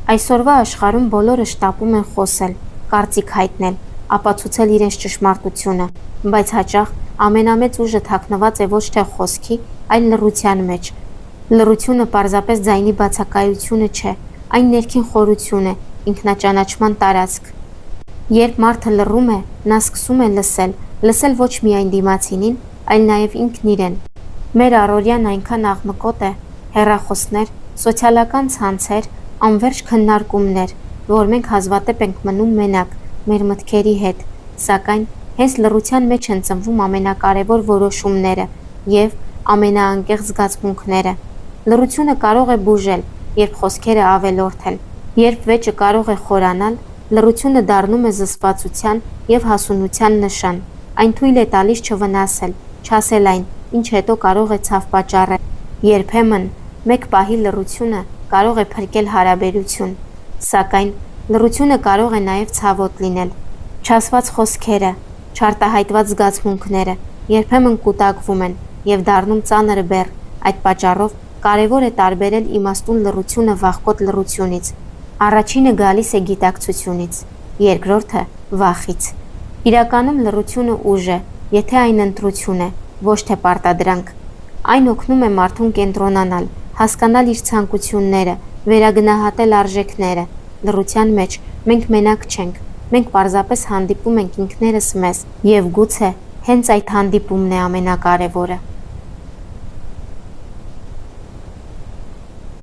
Այսօրվա աշխարհում բոլորը շտապում են խոսել, կարծիք հայտնել, ապացուցել իրենց ճշմարտությունը, բայց հաճախ ամենամեծ ուժը թաքնված է ոչ թե խոսքի, այլ լռության մեջ։ Լռությունը պարզապես ձայնի բացակայությունը չէ, այն ներքին խորություն է, ինքնաճանաչման տարածք։ Երբ մարդը լռում է, նա սկսում է լսել ոչ միայն դիմացինին, այլ նաև ինքն իրեն։ Մեր առօրյան այնքան աղմկոտ է, հեռախոսներ, սոցիալական ցանցեր, անվերջ քննարկումներ, որ մենք հազվադեպ ենք մնում մենակ, մեր մտքերի հետ, սակայն հենց լռության մեջ են ծնվում ամենակարևոր որոշումները և ամենաանկեղծ զգացմունքները։ Լռությունը կարող է բուժել, երբ խոսքերը ավելորդ են, երբ վեճը կարող է խորանալ, լռությունը դառնում է զսպվածության և հասունության նշան։ Այն թույլ է տալիս չվնասել, չասել այն, ինչ հետո կարող է ցավ պատճառել։ Երբեմն մեկ պահի լռությունը կարող է փրկել հարաբերություն, սակայն լռությունը կարող է նաև ցավոտ լինել։ Չասված խոսքերը, չարտահայտված զգացմունքները երբեմն կուտակվում են և դառնում ծանր բեռ։ Այդ պատճառով կարևոր է տարբերել իմաստուն լռությունը վախկոտ լռությունից։ Առաջինը գալիս է գիտակցությունից, երկրորդը՝ վախից։ Իրականում լռությունը ուժ է, եթե այն ընտրություն է, ոչ թե պարտադրանք։ Այն օգնում է մարդուն կենտրոնանալ, հասկանալ իր ցանկությունները, վերագնահատել արժեքները։ Լռության մեջ մենք մենակ չենք, մենք պարզապես հանդիպում ենք ինքներս մեզ, և գուցե հենց այդ հանդիպումն է ամենակարևորը։